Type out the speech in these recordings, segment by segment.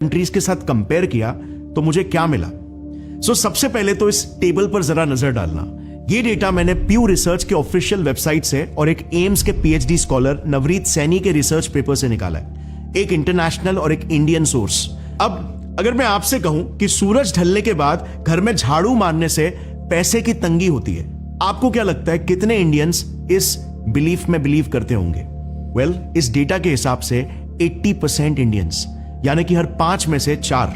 Countries के साथ compare किया तो मुझे क्या मिला। सबसे पहले तो इस टेबल पर जरा नजर डालना। ये डेटा मैंने प्यू रिसर्च के ऑफिशियल वेबसाइट से और एक एम्स के पीएचडी स्कॉलर नवरीत सैनी के रिसर्च पेपर से निकाला है, एक इंटरनेशनल और एक इंडियन सोर्स। अब अगर मैं आपसे कहूं कि सूरज ढलने के बाद घर में झाड़ू मारने से पैसे की तंगी होती है, आपको क्या लगता है कितने इंडियंस इस बिलीफ में बिलीव करते होंगे? वेल, इस डेटा के हिसाब से 80% इंडियंस, यानी कि हर 5 में से 4।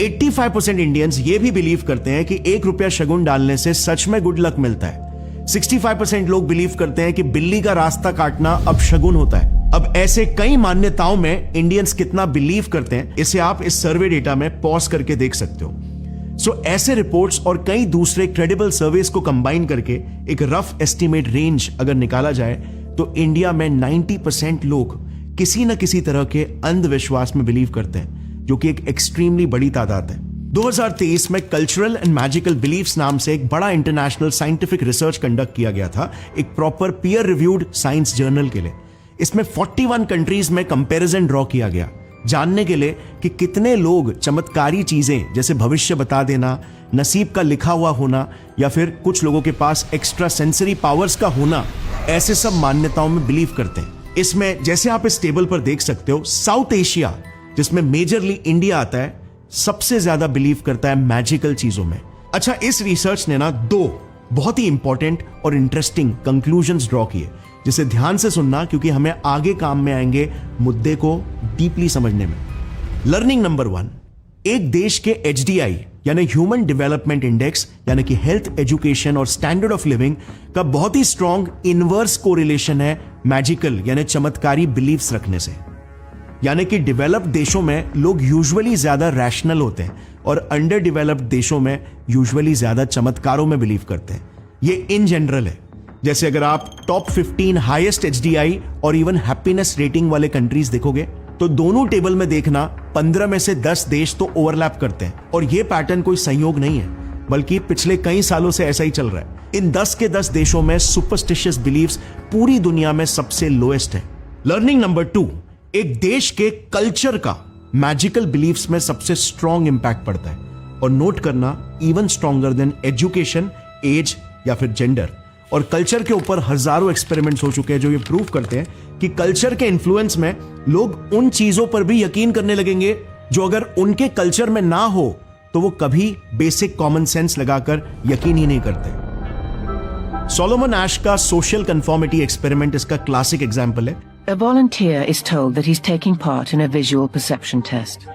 85% इंडियंस ये भी बिलीव करते हैं कि 1 रुपया शगुन डालने से सच में गुड लक मिलता है। 65% लोग बिलीव करते हैं कि बिल्ली का रास्ता काटना अब शगुन होता है। अब ऐसे कई मान्यताओं में इंडियंस कितना बिलीव करते हैं, इसे आप इस सर्वे डेटा में पॉज करके देख सकते हो। ऐसे रिपोर्ट्स और कई दूसरे क्रेडिबल सर्वेस को कंबाइन करके एक रफ एस्टिमेट रेंज अगर निकाला जाए तो इंडिया में 90% लोग किसी न किसी तरह के अंधविश्वास में बिलीव करते हैं, जो कि एक एक्सट्रीमली बड़ी तादाद है। 2023 में कल्चरल एंड मैजिकल बिलीफ्स नाम से एक बड़ा इंटरनेशनल साइंटिफिक रिसर्च कंडक्ट किया गया था, एक proper peer reviewed science journal के लिए। इसमें 41 कंट्रीज में कंपैरिजन ड्रॉ किया गया, जानने के लिए कि कितने लोग चमत्कारी चीजें जैसे भविष्य बता देना, नसीब का लिखा हुआ होना या फिर कुछ लोगों के पास एक्स्ट्रा सेंसरी पावर्स का होना, ऐसे सब मान्यताओं में बिलीव करते हैं। इसमें जैसे आप इस टेबल पर देख सकते हो, साउथ एशिया, जिसमें मेजरली इंडिया आता है, सबसे ज्यादा बिलीव करता है मैजिकल चीजों में। अच्छा, इस रिसर्च ने ना 2 बहुत ही इंपॉर्टेंट और इंटरेस्टिंग कंक्लूजन्स ड्रॉ किए, जिसे ध्यान से सुनना क्योंकि हमें आगे काम में आएंगे मुद्दे को डीपली समझने में। लर्निंग नंबर 1, एक देश के HDI यानी ह्यूमन डेवलपमेंट इंडेक्स यानी कि हेल्थ, एजुकेशन और स्टैंडर्ड ऑफ लिविंग का बहुत ही स्ट्रॉन्ग इनवर्स कोरिलेशन है मैजिकल यानी चमत्कारी बिलीव्स रखने से। यानी कि डेवलप्ड देशों में लोग यूजुअली ज्यादा रैशनल होते हैं और अंडर डेवलप्ड देशों में यूजुअली ज्यादा चमत्कारों में बिलीव करते हैं। ये इन जनरल है। जैसे अगर आप टॉप 15 हाईएस्ट HDI और इवन हैप्पीनेस रेटिंग वाले कंट्रीज देखोगे तो दोनों टेबल में देखना 15 में से 10 देश तो ओवरलैप करते हैं। और ये पैटर्न कोई संयोग नहीं है, बल्कि पिछले कई सालों से ऐसा ही चल रहा है। इन 10 के 10 देशों में सुपरस्टिशियस बिलीव्स पूरी दुनिया में सबसे लोएस्ट है। लर्निंग नंबर 2, एक देश के कल्चर का मैजिकल बिलीव्स में सबसे स्ट्रॉन्ग इंपैक्ट पड़ता है। और नोट करना, even stronger than education, age या फिर जेंडर। और कल्चर के ऊपर हजारों एक्सपेरिमेंट्स हो चुके हैं जो ये प्रूव करते हैं कि कल्चर के इन्फ्लुएंस में लोग उन चीजों पर भी यकीन करने लगेंगे जो अगर उनके कल्चर में ना हो तो वो कभी बेसिक कॉमन सेंस लगाकर यकीन ही नहीं करते। सोलोमन एश का सोशल कंफॉर्मिटी एक्सपेरिमेंट इसका क्लासिक एग्जाम्पल है। A volunteer is told that he's taking part in a visual perception test.